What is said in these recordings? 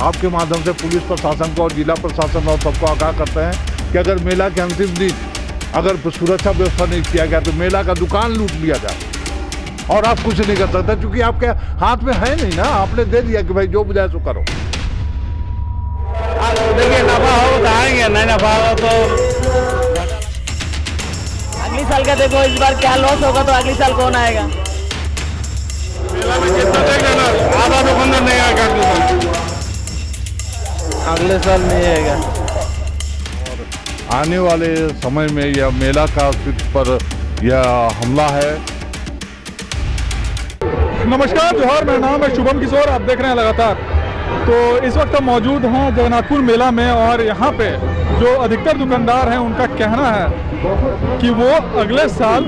आपके माध्यम से पुलिस प्रशासन को और जिला प्रशासन और सबको आगाह करते हैं कि अगर मेला के अंतिम दिन अगर सुरक्षा व्यवस्था नहीं किया गया तो मेला का दुकान लूट लिया जाए और आप कुछ नहीं कर सकते, क्योंकि आपके हाथ में है नहीं ना, आपने दे दिया कि भाई जो बुझाए सो करो। देखिए नफा हो तो आएंगे, नहीं नफा हो तो अगले साल का देखो, इस बार क्या लॉस होगा तो अगले साल कौन आएगा। मेला में कितना देगा ना, आधा दुकानदार नहीं आएगा, अगले साल नहीं आएगा। आने वाले समय में यह मेला का सिर्फ पर यह हमला है। नमस्कार, जोहार, मेरा नाम है शुभम किशोर, आप देख रहे हैं लगातार। तो इस वक्त हम मौजूद हैं जगन्नाथपुर मेला में और यहाँ पे जो अधिकतर दुकानदार हैं उनका कहना है कि वो अगले साल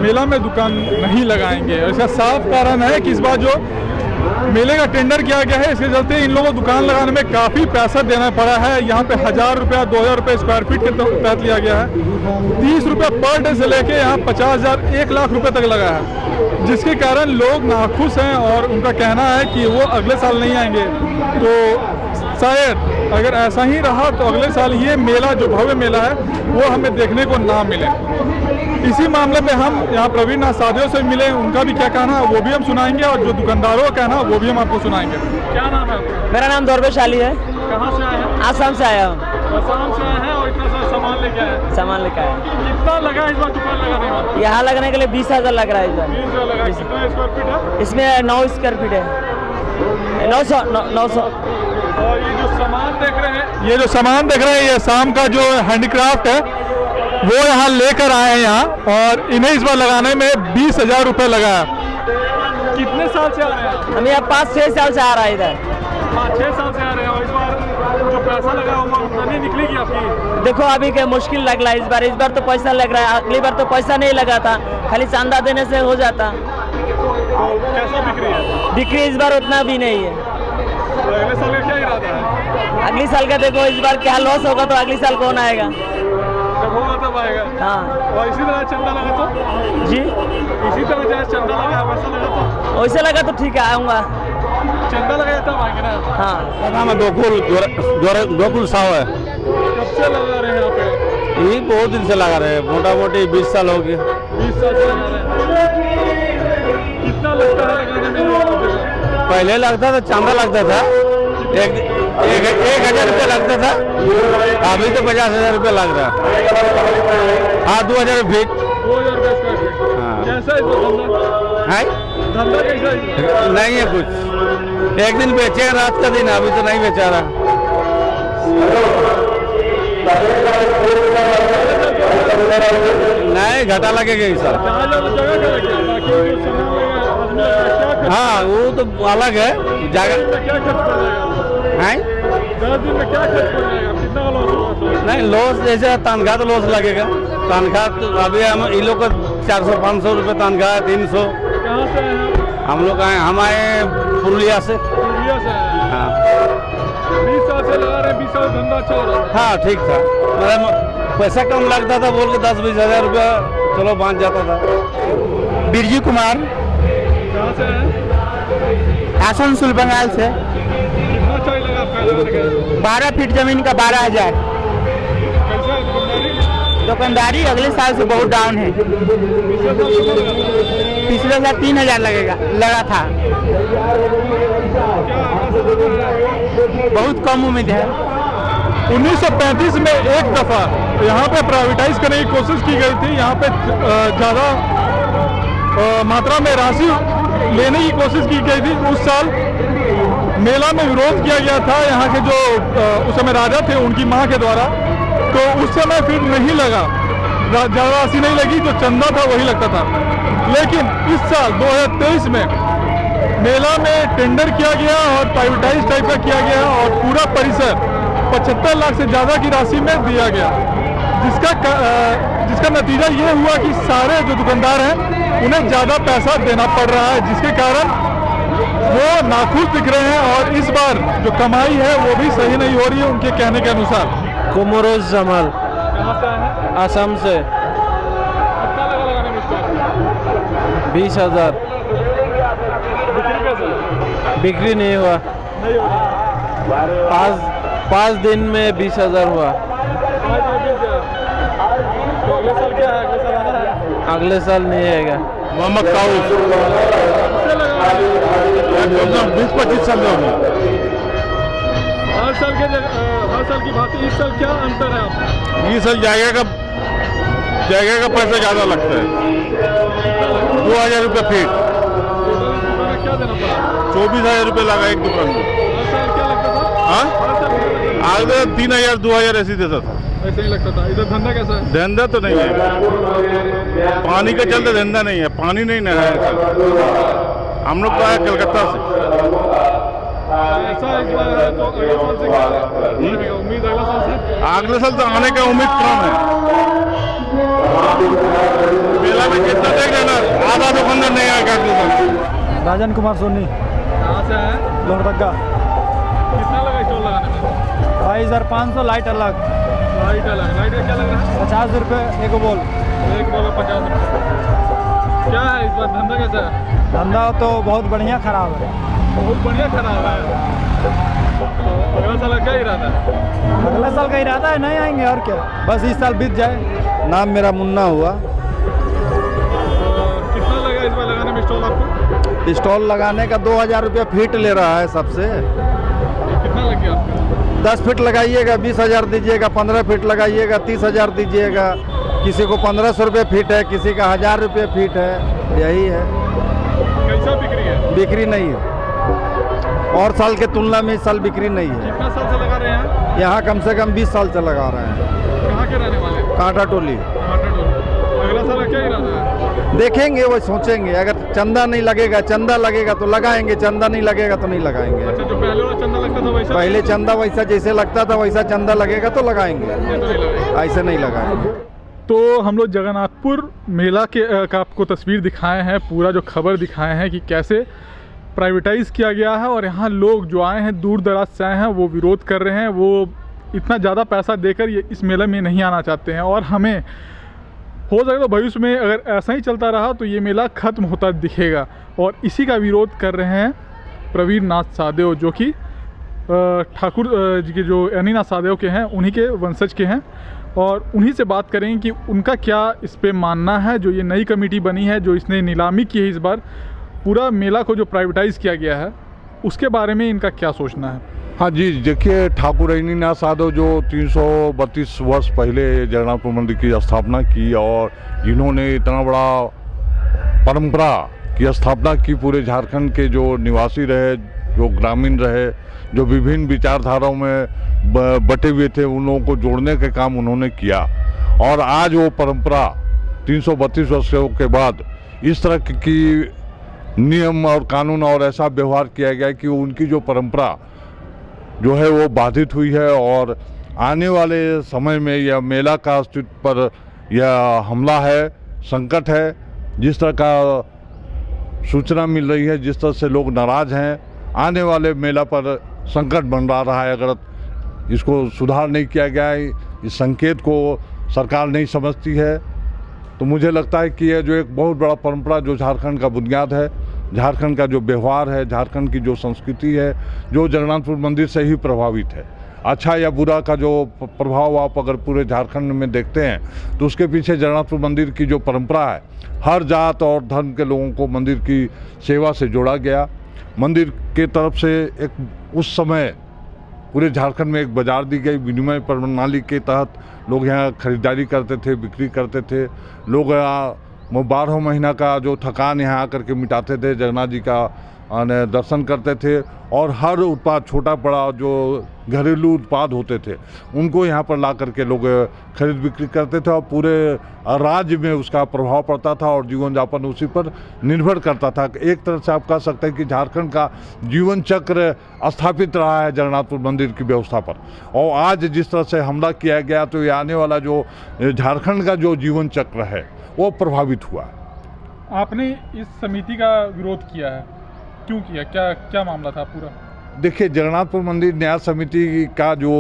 मेला में दुकान नहीं लगाएंगे। इसका साफ कारण है कि इस बार जो मेले का टेंडर किया गया है, इसके चलते इन लोगों को दुकान लगाने में काफ़ी पैसा देना पड़ा है। यहाँ पे 1000 रुपया 2000 रुपये स्क्वायर फीट के तहत लिया गया है। 30 रुपये पर डे से लेके यहाँ 50,000 1 लाख रुपए तक लगा है, जिसके कारण लोग नाखुश हैं और उनका कहना है कि वो अगले साल नहीं आएंगे। तो शायद अगर ऐसा ही रहा तो अगले साल ये मेला, जो भव्य मेला है, वो हमें देखने को ना मिले। इसी मामले पे हम यहाँ प्रवीण नाथ साधियों से मिले, उनका भी क्या कहना है वो भी हम सुनाएंगे और जो दुकानदारों का कहना है वो भी हम आपको सुनाएंगे। क्या नाम है आपका? मेरा नाम दौरवेशाली है। कहाँ से आए हैं? आसाम से आया हूँ। आसाम से आए हैं और इतना सारा सामान लेके आए हैं। सामान लेकर आया। कितना लगा इस बार दुकान लगाने में? यहाँ लगने के लिए 20,000 लग रहा है इस बार। 20,000 लगा। कितना स्क्वायर फीट है? इसमें 9 स्क्वायर फीट है। 900। और ये जो सामान देख रहे हैं, ये शाम का जो हैंडीक्राफ्ट है वो यहाँ लेकर आए हैं यहाँ, और इन्हें इस बार लगाने में 20,000 रुपये लगा है। कितने साल से आ रहे हैं? हम यहाँ 5-6 साल से आ रहा है इधर। 5-6 साल से आ रहे हैं और इस बार जो पैसा लगा हुआ उतना नहीं निकलेगी आपकी? देखो अभी क्या मुश्किल लग रहा है इस बार तो पैसा लग रहा है। अगली बार तो पैसा नहीं लगा था, खाली चांदा देने से हो जाता। तो कैसा बिक्री है? बिक्री इस बार उतना भी नहीं है। तो अगले साल का क्या इरादा है? अगले साल का देखो, इस बार क्या लॉस होगा तो अगले साल कौन आएगा। जब होगा तब आएगा। हाँ। और इसी तरह चंदा लगा तो? जी, इसी तरह चाहे चंदा लगा वैसा लगा तो? वैसे लगा तो ठीक है, आऊँगा। चंदा लगाया तब आएंगे ना? हाँ। मेरा नाम है गोकुल साव है। कब से लगा रहे हैं यहाँ पे? यही बहुत दिन से लगा रहे हैं, मोटा मोटी 20 साल हो गए। 20 साल से लगा रहे हैं। कितना लगता है लगाने में? पहले लगता था, चांदा लगता था, एक 1,000 रुपये लगता था, अभी तो 50,000 रुपये लग रहा है। हाँ, 2,000 फीट। 2,000 रुपये स्क्वायर फीट। हाँ। कैसा है धंधा? है धंधा कैसा है? नहीं है कुछ, एक दिन बेचे रात का दिन, अभी तो नहीं बेचा रहा। नहीं, घाटा लगेगा इस साल। जहाँ जगह क्या लगे? बाकी जो सामान लगा आदमी लगा, क्या हाँ, वो तो अलग है जगह। क्या खर्च पड़ जाएगा? है 10 दिन में क्या खर्च पड़ जाएगा? कितना लॉस होगा? नहीं, लॉस जैसे तनख्वाह तो लॉस लगेगा। तनख्वाह तो अभी हम इन लोग को 400-500 रुपये तनख्वाह है, 300। कहाँ से आए हैं? हम लोग आए, हम आए पुरुलिया से। पुरुलिया से आए हैं। हाँ 20 साल से लगा रहे हैं, 20 साल धंधा अच्छा हो रहा है। हाँ, ठीक था, मतलब पैसा कम लगता था, बोल के 10-20 हज़ार रुपया चलो बांध जाता था। बिरजू कुमार, कहाँ से आए? आसनसोल बंगाल से। कितना चाहिए लगा आपका लगाने का? 12 फीट जमीन का 12,000। कैसा है दुकानदारी? दुकानदारी अगले साल से बहुत डाउन है। पिछले साल कितना लगा था? पिछले साल 3,000 लगा था। क्या आगे से दुकान है? बहुत कम उम्मीद है। 1935 में एक दफ़ा यहाँ पे प्राइवेटाइज करने की कोशिश की गई थी। यहाँ पे ज़्यादा मात्रा में राशि लेने की कोशिश की गई थी। उस साल मेला में विरोध किया गया था यहाँ के जो उस समय राजा थे, उनकी माँ के द्वारा। तो उस समय फिर नहीं लगा, ज़्यादा राशि नहीं लगी, जो चंदा था वही लगता था। लेकिन इस साल 2023 में मेला में टेंडर किया गया और प्राइवेटाइज टाइप का किया गया और पूरा परिसर 75 लाख से ज़्यादा की राशि में दिया गया, जिसका नतीजा ये हुआ कि सारे जो दुकानदार हैं उन्हें ज़्यादा पैसा देना पड़ रहा है, जिसके कारण वो नाखुश दिख रहे हैं। और इस बार जो कमाई है वो भी सही नहीं हो रही है उनके कहने के अनुसार। कुमरोज जमाल, कहाँ से आए हैं? आसाम से। कितना लगा लगाने में इसका? 20,000। बिक्री कैसे? बिक्री नहीं हुआ। नहीं हो रहा। पाँच दिन में 20,000 हुआ। तो अगले साल क्या है? अगले साल आना है? अगले साल नहीं आएगा। मोहम्मद काउस 20-25 साल में हर साल की बात है। इस साल क्या अंतर है आपका? ये साल जगह का पैसा ज़्यादा लगता है। 2,000 रुपये फीट, क्या देना पड़ा? 24,000 रुपये लगा एक दुकान में। हर साल क्या लगता था? हाँ, हर साल क्या लगता था? आगे 3,000 2,000 ऐसे देता था। ऐसे ही लगता था। इधर धंधा कैसा है? धंधा तो नहीं है, पानी के चलते धंधा नहीं है, पानी नहीं ना है। हम लोग तो आए कलकत्ता से। ऐसा इस बार है तो अगले साल से क्या रहेगा? उम्मीद अगले साल से? अगले साल तो आने का उम्मीद कम है। मेला में कितना देख लेना, आधा दुकानदार नहीं आएगा अगले साल। राजन कुमार सोनी, कहाँ से है? लोहरदगा। कितना लगा स्टॉल लगाने में? 22,500 लाइट अलग, लाइट अलग। लाइट का क्या लग रहा है? 50 रुपये एक बॉल। एक बॉल 50 रुपये। क्या है इस बार धंधा कैसा है? धंधा तो बहुत बढ़िया खराब है। बहुत बढ़िया खराब है। तो अगला साल क्या इरादा है? अगला साल का इरादा है नहीं आएंगे और क्या, बस इस साल बीत जाए। नाम मेरा मुन्ना हुआ। कितना लगा इस बार लगाने में स्टॉल आपको? स्टॉल लगाने का 2,000 रुपये फीट ले रहा है सबसे। कितना लग गया आपको? 10 फीट लगाइएगा 20,000 दीजिएगा, 15 फीट लगाइएगा 30,000 दीजिएगा, किसी को 1,500 रुपये फीट है, किसी का 1,000 रुपये फीट है। यही है, कैसा बिक्री है? बिक्री नहीं है। और साल के तुलना में इस साल बिक्री नहीं है। कितना साल से लगा रहे हैं? यहाँ कम से कम 20 साल से लगा रहे हैं। कहाँ के रहने वाले? कांटा टोली। अगला साल क्या इरादा है? देखेंगे, वो सोचेंगे। अगर चंदा नहीं लगेगा, चंदा लगेगा तो लगाएंगे, चंदा नहीं लगेगा तो नहीं लगाएंगे। अच्छा, जो पहले वाला चंदा लगता था वैसा? पहले चंदा वैसा जैसे लगता था वैसा चंदा लगेगा तो लगाएंगे, ये तो नहीं लगेगा। ऐसे नहीं लगाएंगे। तो हम लोग जगन्नाथपुर मेला के का आपको तस्वीर दिखाए हैं, पूरा जो खबर दिखाए हैं कि कैसे प्राइवेटाइज़ किया गया है। और यहाँ लोग जो आए हैं, दूर दराज से आए हैं, वो विरोध कर रहे हैं। वो इतना ज़्यादा पैसा देकर ये इस मेले में नहीं आना चाहते हैं। और हमें हो सके तो भविष्य में अगर ऐसा ही चलता रहा तो ये मेला ख़त्म होता दिखेगा। और इसी का विरोध कर रहे हैं प्रवीण नाथ साहदेव, जो कि ठाकुर जी के जो अनिनाथ साहदेव के हैं, उन्हीं के वंशज के हैं। और उन्हीं से बात करेंगे कि उनका क्या इस पे मानना है। जो ये नई कमेटी बनी है, जो इसने नीलामी की है इस बार, पूरा मेला को जो प्राइवेटाइज़ किया गया है, उसके बारे में इनका क्या सोचना है। हाँ जी, देखिए, ठाकुर अनिनाथ साहदेव जो 332 वर्ष पहले जगन्नाथपुर मंदिर की स्थापना की और जिन्होंने इतना बड़ा परंपरा की स्थापना की, पूरे झारखंड के जो निवासी रहे, जो ग्रामीण रहे, जो विभिन्न विचारधाराओं में बटे हुए थे, उन लोगों को जोड़ने का काम उन्होंने किया। और आज वो परंपरा 332 वर्षों के बाद इस तरह की नियम और कानून और ऐसा व्यवहार किया गया कि उनकी जो परंपरा जो है वो बाधित हुई है। और आने वाले समय में यह मेला का अस्तित्व पर यह हमला है, संकट है। जिस तरह का सूचना मिल रही है, जिस तरह से लोग नाराज़ हैं, आने वाले मेला पर संकट मंडरा रहा है। अगर इसको सुधार नहीं किया गया है, इस संकेत को सरकार नहीं समझती है, तो मुझे लगता है कि यह जो एक बहुत बड़ा परंपरा जो झारखंड का बुनियाद है, झारखंड का जो व्यवहार है, झारखंड की जो संस्कृति है, जो जगन्नाथपुर मंदिर से ही प्रभावित है। अच्छा या बुरा का जो प्रभाव आप अगर पूरे झारखंड में देखते हैं तो उसके पीछे जगन्नाथपुर मंदिर की जो परंपरा है, हर जात और धर्म के लोगों को मंदिर की सेवा से जोड़ा गया। मंदिर के तरफ से एक उस समय पूरे झारखंड में एक बाजार दी गई, विनिमय प्रणाली के तहत लोग यहाँ खरीदारी करते थे, बिक्री करते थे। लोग 12 महीना का जो थकान यहाँ आकर के मिटाते थे, जगन्नाथ जी का दर्शन करते थे। और हर उत्पाद, छोटा बड़ा जो घरेलू उत्पाद होते थे, उनको यहाँ पर ला करके लोग खरीद बिक्री करते थे। और पूरे राज्य में उसका प्रभाव पड़ता था और जीवन यापन उसी पर निर्भर करता था। एक तरह से आप कह सकते हैं कि झारखंड का जीवन चक्र स्थापित रहा है जगन्नाथपुर मंदिर की व्यवस्था पर। और आज जिस तरह से हमला किया गया, तो ये आने वाला जो झारखंड का जो जीवन चक्र है वो प्रभावित हुआ। आपने इस समिति का विरोध किया है, क्यों किया? क्या मामला था पूरा? देखिए, जगन्नाथपुर मंदिर न्यास समिति का जो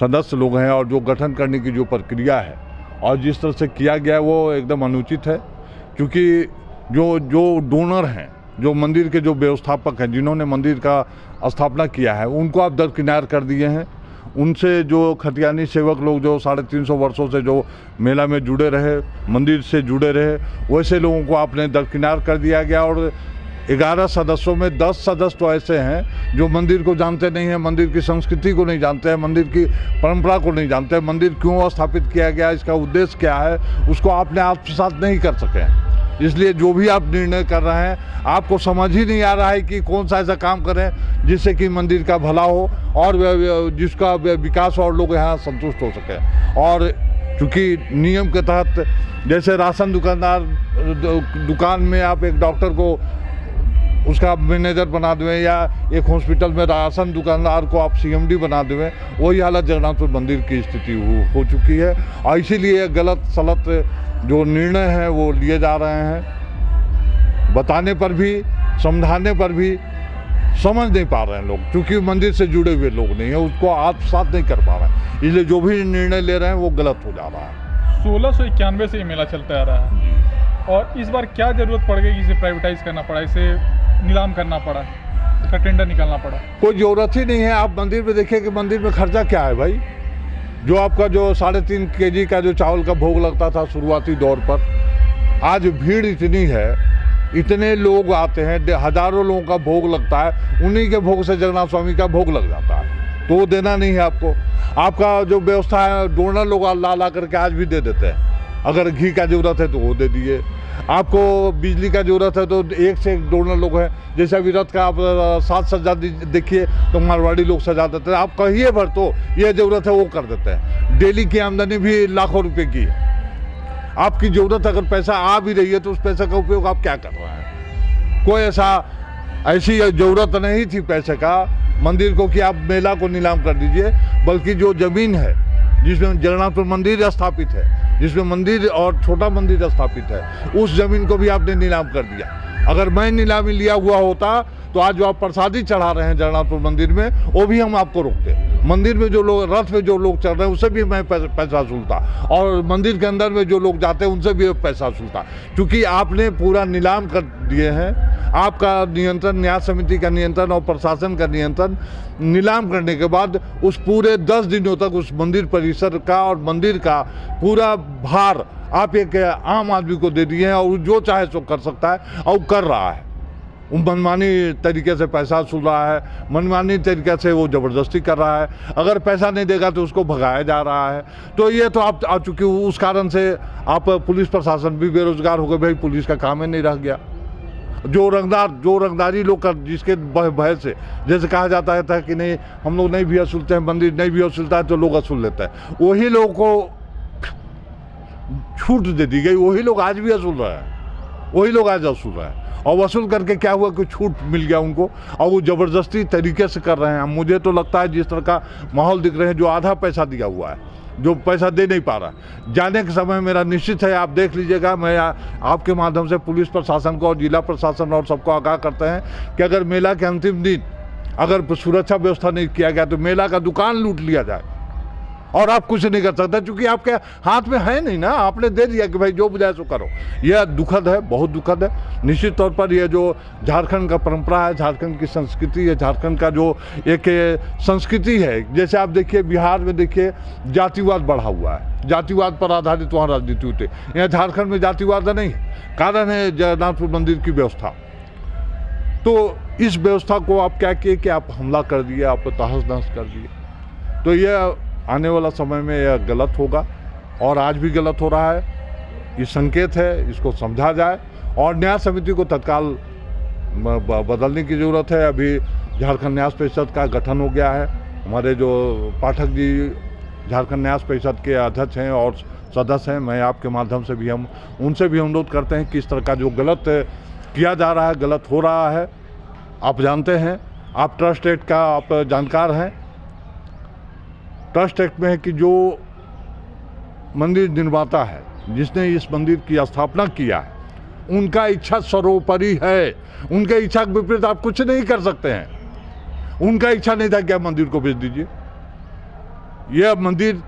सदस्य लोग हैं और जो गठन करने की जो प्रक्रिया है और जिस तरह से किया गया है, वो एकदम अनुचित है। क्योंकि जो डोनर हैं, जो मंदिर के जो व्यवस्थापक हैं, जिन्होंने मंदिर का स्थापना किया है उनको आप दरकिनार कर दिए हैं। उनसे जो खतियानी सेवक लोग जो 350 वर्षों से जो मेला में जुड़े रहे, मंदिर से जुड़े रहे, वैसे लोगों को आपने दरकिनार कर दिया गया। और 11 सदस्यों में 10 सदस्य तो ऐसे हैं जो मंदिर को जानते नहीं हैं, मंदिर की संस्कृति को नहीं जानते हैं, मंदिर की परंपरा को नहीं जानते हैं, मंदिर क्यों स्थापित किया गया, इसका उद्देश्य क्या है, उसको आपने आत्मसात नहीं कर सके हैं। इसलिए जो भी आप निर्णय कर रहे हैं, आपको समझ ही नहीं आ रहा है कि कौन सा ऐसा काम करें जिससे कि मंदिर का भला हो और जिसका विकास और लोग यहाँ संतुष्ट हो सके। और चूँकि नियम के तहत जैसे राशन दुकान में आप एक डॉक्टर को उसका मैनेजर बना दें या एक हॉस्पिटल में राशन दुकानदार को आप CMD बना दें, वही हालत जगन्नाथपुर मंदिर की स्थिति हो चुकी है। और इसीलिए गलत सलत जो निर्णय हैं वो लिए जा रहे हैं। बताने पर भी, समझाने पर भी समझ नहीं पा रहे हैं लोग, क्योंकि मंदिर से जुड़े हुए लोग नहीं हैं, उसको आत्मसात नहीं कर पा रहे हैं। इसलिए जो भी निर्णय ले रहे हैं वो गलत हो जा रहा है। 1691 से ये मेला चलता आ रहा है और इस बार क्या जरूरत पड़ गई, इसे प्राइवेटाइज करना पड़ा, इसे नीलाम करना पड़ा, इसका टेंडर निकालना पड़ा? कोई ज़रूरत ही नहीं है। आप मंदिर में देखिए कि मंदिर में खर्चा क्या है भाई। जो आपका जो 3.5 kg का जो चावल का भोग लगता था शुरुआती दौर पर, आज भीड़ इतनी है, इतने लोग आते हैं, हजारों लोगों का भोग लगता है, उन्हीं के भोग से जगन्नाथ स्वामी का भोग लग जाता है, तो वो देना नहीं है आपको। आपका जो व्यवस्था है, डोनर लोग ला करके आज भी दे देते हैं। अगर घी का ज़रूरत है तो वो दे दिए, आपको बिजली का ज़रूरत है तो एक से एक डोनर लोग हैं। जैसे अभी रथ का आप 7 सजा देखिए तो मारवाड़ी लोग सजा देते हैं। आप कहिए भर तो ये ज़रूरत है वो कर देते हैं। डेली की आमदनी भी लाखों रुपए की है। आपकी ज़रूरत अगर पैसा आ भी रही है तो उस पैसे का उपयोग आप क्या कर रहे हैं? कोई ऐसी ज़रूरत नहीं थी पैसे का मंदिर को कि आप मेला को नीलाम कर दीजिए, बल्कि जो ज़मीन है जिसमें जगन्नाथपुर मंदिर स्थापित है, जिसमें मंदिर और छोटा मंदिर स्थापित है, उस जमीन को भी आपने नीलाम कर दिया। अगर मैं नीलामी लिया हुआ होता तो आज जो आप प्रसादी चढ़ा रहे हैं जगन्नाथपुर मंदिर में, वो भी हम आपको रोकते। मंदिर में जो लोग, रथ में जो लोग चल रहे हैं उससे भी मैं पैसा वसूलता, और मंदिर के अंदर में जो लोग जाते हैं उनसे भी पैसा वसूलता। क्योंकि आपने पूरा नीलाम कर दिए हैं। आपका नियंत्रण, न्यास समिति का नियंत्रण और प्रशासन का नियंत्रण नीलाम करने के बाद उस पूरे 10 दिनों तक उस मंदिर परिसर का और मंदिर का पूरा भार आप एक आम आदमी को दे दिए हैं, और जो चाहे सो कर सकता है और कर रहा है। वो मनमानी तरीके से पैसा वसूल रहा है, मनमानी तरीके से वो ज़बरदस्ती कर रहा है। अगर पैसा नहीं देगा तो उसको भगाया जा रहा है। तो ये तो आप आ चुके, उस कारण से आप पुलिस प्रशासन भी बेरोजगार हो गए। भाई पुलिस का काम ही नहीं रह गया। जो रंगदारी लोग कर, जिसके भय से, जैसे कहा जाता है कि नहीं हम लोग नहीं भी वसूलते हैं, मंदिर नहीं भी वसूलता है तो लोग वसूल लेते हैं, वही लोगों को छूट दे दी गई। वही लोग आज भी वसूल रहे हैं, वही लोग आज वसूल रहे हैं। और वसूल करके क्या हुआ कि छूट मिल गया उनको, और वो ज़बरदस्ती तरीके से कर रहे हैं। मुझे तो लगता है जिस तरह का माहौल दिख रहे हैं, जो आधा पैसा दिया हुआ है, जो पैसा दे नहीं पा रहा, जाने के समय मेरा निश्चित है, आप देख लीजिएगा। मैं आपके माध्यम से पुलिस प्रशासन को और जिला प्रशासन और सबको आगाह करते हैं कि अगर मेला के अंतिम दिन अगर सुरक्षा व्यवस्था नहीं किया गया तो मेला का दुकान लूट लिया जाए, और आप कुछ नहीं कर सकते, क्योंकि आपके हाथ में है नहीं ना। आपने दे दिया कि भाई जो बुझाए सो करो। यह दुखद है, बहुत दुखद है। निश्चित तौर पर यह जो झारखंड का परंपरा है, झारखंड की संस्कृति है, झारखंड का जो एक संस्कृति है, जैसे आप देखिए बिहार में देखिए जातिवाद बढ़ा हुआ है, जातिवाद पर आधारित वहाँ राजनीति होती है। यहाँ झारखंड में जातिवाद नहीं है, कारण है जगन्नाथपुर मंदिर की व्यवस्था। तो इस व्यवस्था को आप क्या किए कि आप हमला कर दिए, आप तहस नहस कर दिए। तो यह आने वाला समय में यह गलत होगा, और आज भी गलत हो रहा है। ये संकेत है, इसको समझा जाए, और न्यास समिति को तत्काल बदलने की ज़रूरत है। अभी झारखंड न्यास परिषद का गठन हो गया है। हमारे जो पाठक जी झारखंड न्यास परिषद के अध्यक्ष हैं और सदस्य हैं, मैं आपके माध्यम से भी हम उनसे भी अनुरोध करते हैं कि इस तरह का जो गलत किया जा रहा है, गलत हो रहा है। आप जानते हैं, आप ट्रस्ट एक्ट का आप जानकार हैं। ट्रस्ट एक्ट में है कि जो मंदिर निर्माता है, जिसने इस मंदिर की स्थापना किया है, उनका इच्छा सर्वोपरि है। उनके इच्छा के विपरीत आप कुछ नहीं कर सकते हैं। उनका इच्छा नहीं था कि आप मंदिर को बेच दीजिए। यह मंदिर,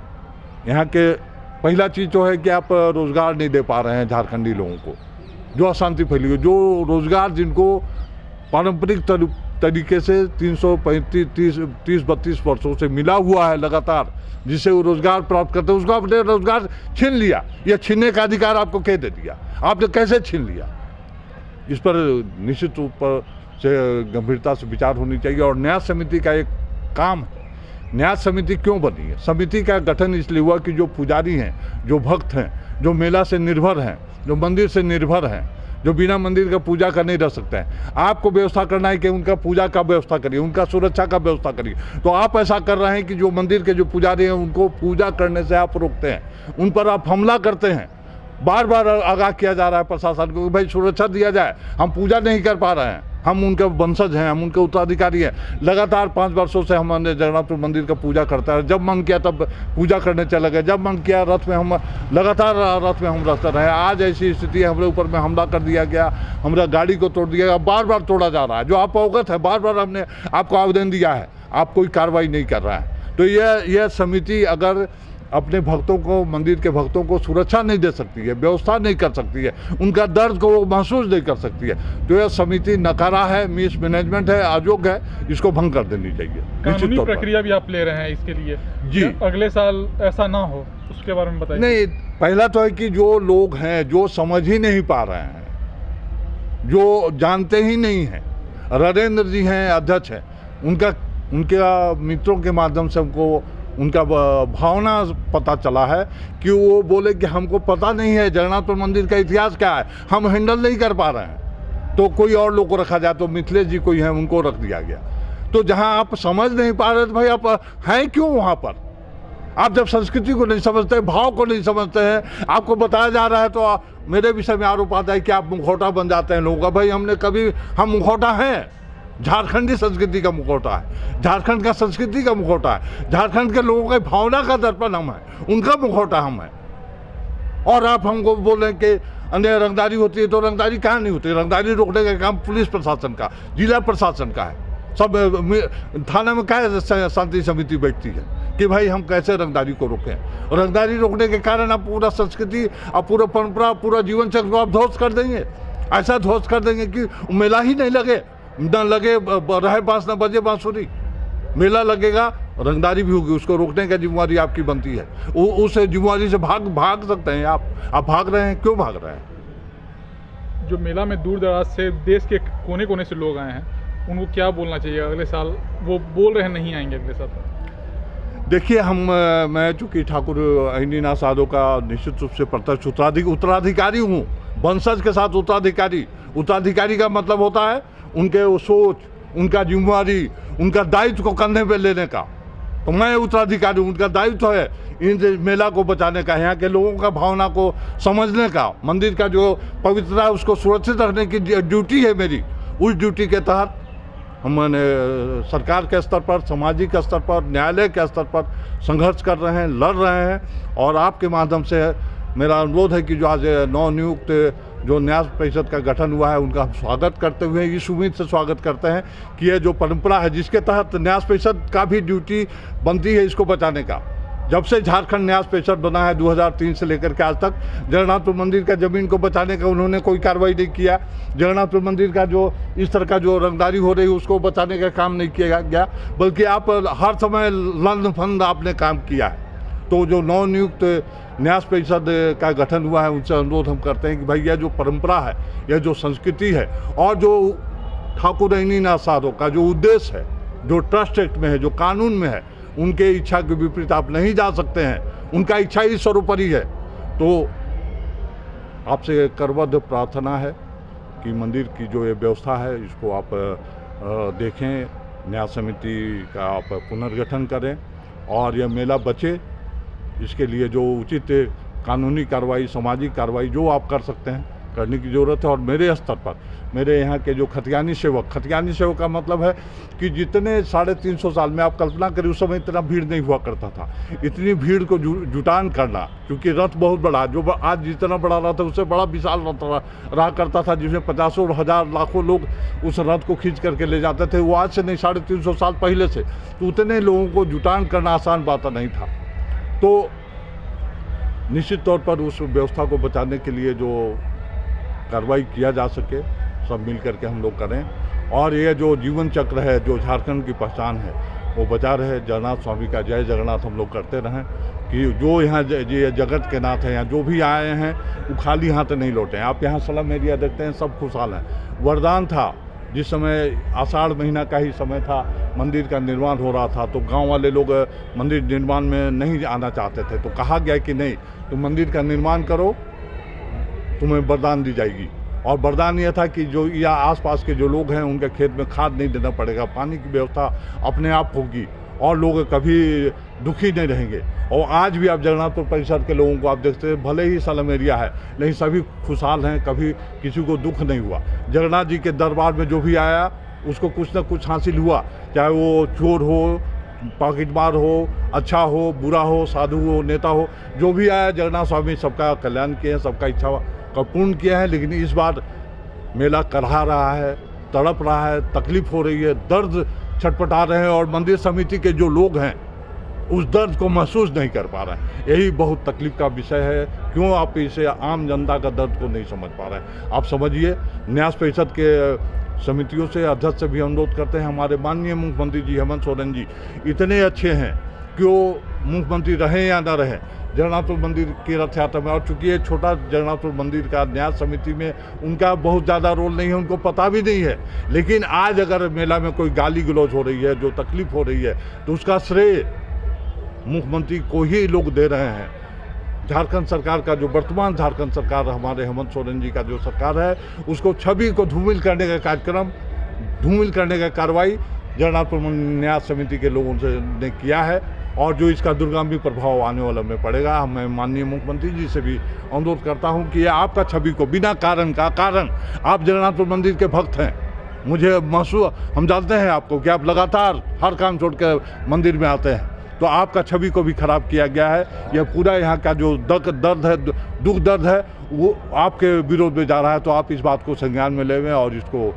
यहाँ के पहला चीज़ तो है कि आप रोज़गार नहीं दे पा रहे हैं झारखंडी लोगों को, जो अशांति फैली हुई, जो रोज़गार जिनको पारंपरिक तरीके से 30-32 वर्षों से मिला हुआ है लगातार, जिससे वो रोजगार प्राप्त करते हैं, उसको आपने रोजगार छीन लिया। यह छीनने का अधिकार आपको कह दे दिया, आपने कैसे छीन लिया? इस पर निश्चित रूप से गंभीरता से विचार होनी चाहिए। और न्याय समिति का एक काम है। न्याय समिति क्यों बनी है? समिति का गठन इसलिए हुआ कि जो पुजारी हैं, जो भक्त हैं, जो मेला से निर्भर हैं, जो मंदिर से निर्भर हैं, जो बिना मंदिर का पूजा कर नहीं रह सकते हैं, आपको व्यवस्था करना है कि उनका पूजा का व्यवस्था करिए, उनका सुरक्षा का व्यवस्था करिए। तो आप ऐसा कर रहे हैं कि जो मंदिर के जो पुजारी हैं उनको पूजा करने से आप रोकते हैं, उन पर आप हमला करते हैं। बार बार आगाह किया जा रहा है प्रशासन को कि भाई सुरक्षा दिया जाए, हम पूजा नहीं कर पा रहे हैं, हम उनके वंशज हैं, हम उनके उत्तराधिकारी हैं। लगातार 5 वर्षों से हमने जगन्नाथपुर मंदिर का पूजा करता है, जब मन किया तब पूजा करने चले गए, जब मन किया रथ में हम लगातार रथ में हम रहते रहे। आज ऐसी स्थिति है, हमारे ऊपर में हमला कर दिया गया, हमारा गाड़ी को तोड़ दिया गया, बार बार तोड़ा जा रहा है। जो आप अवगत है, बार बार हमने आपको आवेदन दिया है, आप कोई कार्रवाई नहीं कर रहा है। तो यह समिति अगर अपने भक्तों को, मंदिर के भक्तों को सुरक्षा नहीं दे सकती है, व्यवस्था नहीं कर सकती है, उनका दर्द को महसूस नहीं कर सकती है, तो यह समिति नकारा है, मिस मैनेजमेंट है, अयोग्य है, इसको भंग कर देनी चाहिए। कानूनी प्रक्रिया भी आप ले रहे हैं इसके लिए जी, अगले साल ऐसा ना हो, उसके बारे में बताइए। नहीं, पहला तो है कि जो लोग हैं जो समझ ही नहीं पा रहे हैं, जो जानते ही नहीं हैं, नरेंद्र जी हैं, अध्यक्ष हैं, उनके मित्रों के माध्यम से हमको उनका भावना पता चला है कि वो बोले कि हमको पता नहीं है जगन्नाथपुर मंदिर का इतिहास क्या है, हम हैंडल नहीं कर पा रहे हैं, तो कोई और लोग को रखा जाए। तो मिथिलेश जी कोई हैं, उनको रख दिया गया। तो जहां आप समझ नहीं पा रहे तो भाई आप हैं क्यों वहां पर? आप जब संस्कृति को नहीं समझते, भाव को नहीं समझते हैं, आपको बताया जा रहा है तो मेरे विषय में आरोप आता है कि आप मुखौटा बन जाते हैं लोगों का। भाई हम मुखौटा हैं, झारखंडी संस्कृति का मुखौटा है, झारखंड का संस्कृति का मुखौटा है, झारखंड के लोगों की भावना का दर्पण हम है, उनका मुखौटा हम है। और आप हमको बोल रहे हैं कि अन्य रंगदारी होती है, तो रंगदारी कहाँ नहीं होती? रंगदारी रोकने का काम पुलिस प्रशासन का, जिला प्रशासन का है। सब थाना में क्या शांति समिति बैठती है कि भाई हम कैसे रंगदारी को रोकें। रंगदारी रोकने के कारण आप पूरा संस्कृति, आप पूरा परंपरा, पूरा जीवन चक्र को आप ध्वस्त कर देंगे। ऐसा ध्वस्त कर देंगे कि मेला ही नहीं लगे, न लगे रहे बांस न बजे बांसुरी। मेला लगेगा, रंगदारी भी होगी, उसको रोकने का जिम्मेवारी आपकी बनती है। उस जिम्मेवारी से भाग सकते हैं आप भाग रहे हैं, क्यों भाग रहे हैं? जो मेला में दूर दराज से देश के कोने कोने से लोग आए हैं, उनको क्या बोलना चाहिए अगले साल? वो बोल रहे हैं नहीं आएंगे अगले साल। देखिए, मैं चूँकि ठाकुर अहिनीनाथ साधो का निश्चित रूप से प्रत्यक्ष उत्तराधिकारी हूँ, वंशज के साथ उत्तराधिकारी का मतलब होता है उनके वो सोच, उनका जिम्मेवारी, उनका दायित्व को कंधे पे लेने का। तो मैं उत्तराधिकारी हूँ, उनका दायित्व है इन मेला को बचाने का, यहाँ के लोगों का भावना को समझने का, मंदिर का जो पवित्रता है उसको सुरक्षित रखने की ड्यूटी है मेरी। उस ड्यूटी के तहत हमने सरकार के स्तर पर, सामाजिक स्तर पर, न्यायालय के स्तर पर संघर्ष कर रहे हैं, लड़ रहे हैं। और आपके माध्यम से मेरा अनुरोध है कि जो आज नवनियुक्त जो न्याय परिषद का गठन हुआ है, उनका हम स्वागत करते हुए इस उम्मीद से स्वागत करते हैं कि यह जो परंपरा है, जिसके तहत न्याय परिषद का भी ड्यूटी बनती है इसको बचाने का। जब से झारखंड न्याय परिषद बना है 2003 से लेकर के आज तक, जगन्नाथपुर मंदिर का जमीन को बचाने का उन्होंने कोई कार्रवाई नहीं किया। जगन्नाथपुर मंदिर का जो इस तरह का जो रंगदारी हो रही है उसको बचाने का काम नहीं किया गया, बल्कि आप हर समय लंद फंद आपने काम किया है। तो जो नवनियुक्त न्याय परिषद का गठन हुआ है, उनसे अनुरोध हम करते हैं कि भाई यह जो परंपरा है, यह जो संस्कृति है, और जो ठाकुर अहिनीनाथ साधो का जो उद्देश्य है, जो ट्रस्ट एक्ट में है, जो कानून में है, उनके इच्छा के विपरीत आप नहीं जा सकते हैं। उनका इच्छा ही सर्वोपरि है। तो आपसे करबद्ध प्रार्थना है कि मंदिर की जो ये व्यवस्था है इसको आप देखें, न्याय समिति का आप पुनर्गठन करें और यह मेला बचे। इसके लिए जो उचित कानूनी कार्रवाई, सामाजिक कार्रवाई जो आप कर सकते हैं करने की ज़रूरत है। और मेरे स्तर पर, मेरे यहाँ के जो खतियानी सेवक का मतलब है कि जितने 350 साल में आप कल्पना करें, उस समय इतना भीड़ नहीं हुआ करता था। इतनी भीड़ को जुटान करना, क्योंकि रथ बहुत बड़ा, जो आज जितना बड़ा रथ है उससे बड़ा विशाल रथ रहा करता था, जिसमें 50 हजार लाखों लोग उस रथ को खींच करके ले जाते थे। वो आज से नहीं, 350 साल पहले से। तो उतने लोगों को जुटान करना आसान बात नहीं था। तो निश्चित तौर पर उस व्यवस्था को बचाने के लिए जो कार्रवाई किया जा सके, सब मिल करके हम लोग करें। और ये जो जीवन चक्र है, जो झारखंड की पहचान है, वो बचा रहे। जगन्नाथ स्वामी का जय जगन्नाथ हम लोग करते रहें कि जो यहाँ ये जगत के नाथ हैं, यहाँ जो भी आए हैं वो खाली हाथ नहीं लौटे हैं। आप यहाँ स्लम एरिया देखते हैं, सब खुशहाल हैं। वरदान था जिस समय आषाढ़ महीना का ही समय था, मंदिर का निर्माण हो रहा था, तो गांव वाले लोग मंदिर निर्माण में नहीं आना चाहते थे, तो कहा गया कि नहीं, तुम मंदिर का निर्माण करो, तुम्हें वरदान दी जाएगी। और वरदान यह था कि जो या आसपास के जो लोग हैं उनके खेत में खाद नहीं देना पड़ेगा, पानी की व्यवस्था अपने आप होगी और लोग कभी दुखी नहीं रहेंगे। और आज भी आप जगन्नाथपुर परिसर के लोगों को आप देखते हैं, भले ही स्लम एरिया है लेकिन सभी खुशहाल हैं, कभी किसी को दुख नहीं हुआ। जगन्नाथ जी के दरबार में जो भी आया उसको कुछ न कुछ हासिल हुआ, चाहे वो चोर हो, पॉकेटमार हो, अच्छा हो, बुरा हो, साधु हो, नेता हो, जो भी आया जगन्नाथ स्वामी सबका कल्याण किए हैं, सबका इच्छा का पूर्ण किया है। लेकिन इस बार मेला करहा रहा है, तड़प रहा है, तकलीफ हो रही है, दर्द छटपटा रहे हैं और मंदिर समिति के जो लोग हैं उस दर्द को महसूस नहीं कर पा रहे हैं। यही बहुत तकलीफ का विषय है। क्यों आप इसे आम जनता का दर्द को नहीं समझ पा रहे हैं? आप समझिए। न्यास परिषद के समितियों से, अध्यक्ष से भी अनुरोध करते हैं, हमारे माननीय मुख्यमंत्री जी हेमंत सोरेन जी इतने अच्छे हैं कि वो मुख्यमंत्री रहें या न रहें, जगन्नाथपुर मंदिर की रथ यात्रा में, और चूँकि ये छोटा जगन्नाथपुर मंदिर का न्यास समिति में उनका बहुत ज़्यादा रोल नहीं है, उनको पता भी नहीं है। लेकिन आज अगर मेला में कोई गाली गलौज हो रही है, जो तकलीफ हो रही है, तो उसका श्रेय मुख्यमंत्री को ही लोग दे रहे हैं। झारखंड सरकार का जो वर्तमान झारखंड सरकार, हमारे हेमंत सोरेन जी का जो सरकार है, उसको छवि को धूमिल करने का कार्यक्रम, धूमिल करने का कार्रवाई जगन्नाथपुर न्यास समिति के लोगों से ने किया है। और जो इसका दुर्गामी प्रभाव आने वाला में पड़ेगा, मैं माननीय मुख्यमंत्री जी से भी अनुरोध करता हूं कि आपका छवि को बिना कारण आप जगन्नाथपुर मंदिर के भक्त हैं, मुझे महसूस, हम जानते हैं आपको कि आप लगातार हर काम छोड़ कर मंदिर में आते हैं, तो आपका छवि को भी खराब किया गया है। यह पूरा यहाँ का जो दर्द है, दुख दर्द है, वो आपके विरोध में जा रहा है। तो आप इस बात को संज्ञान में लेवें और इसको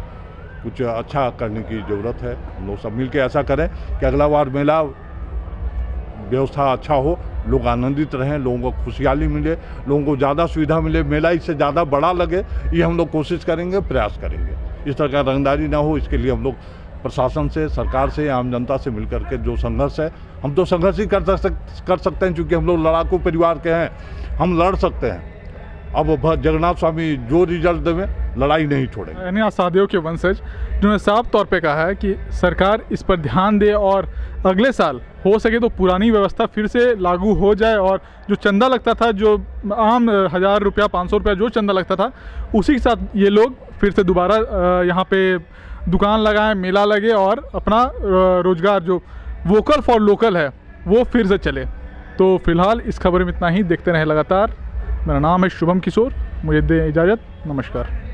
कुछ अच्छा करने की ज़रूरत है। हम लोग सब मिल के ऐसा करें कि अगला बार मेला व्यवस्था अच्छा हो, लोग आनंदित रहें, लोगों को खुशहाली मिले, लोगों को ज़्यादा सुविधा मिले, मेला इससे ज़्यादा बड़ा लगे, ये हम लोग कोशिश करेंगे, प्रयास करेंगे। इस तरह का रंगदारी ना हो, इसके लिए हम लोग प्रशासन से, सरकार से, आम जनता से मिलकर के जो संघर्ष है, हम तो संघर्ष ही कर सकते हैं, क्योंकि हम लोग लड़ाकू परिवार के हैं, हम लड़ सकते हैं। अब जगन्नाथ स्वामी जो रिजल्ट देवे, लड़ाई नहीं छोड़ेंगे। यानी आसादियों के वंशज जिन्होंने साफ तौर पे कहा है कि सरकार इस पर ध्यान दे और अगले साल हो सके तो पुरानी व्यवस्था फिर से लागू हो जाए, और जो चंदा लगता था, जो आम 1000 रुपया 500 रुपया जो चंदा लगता था, उसी के साथ ये लोग फिर से दोबारा यहाँ पे दुकान लगाएं, मेला लगे और अपना रोजगार जो वोकल फॉर लोकल है वो फिर से चले। तो फिलहाल इस खबर में इतना ही। देखते रहें लगातार। मेरा नाम है शुभम किशोर, मुझे दें इजाज़त। नमस्कार।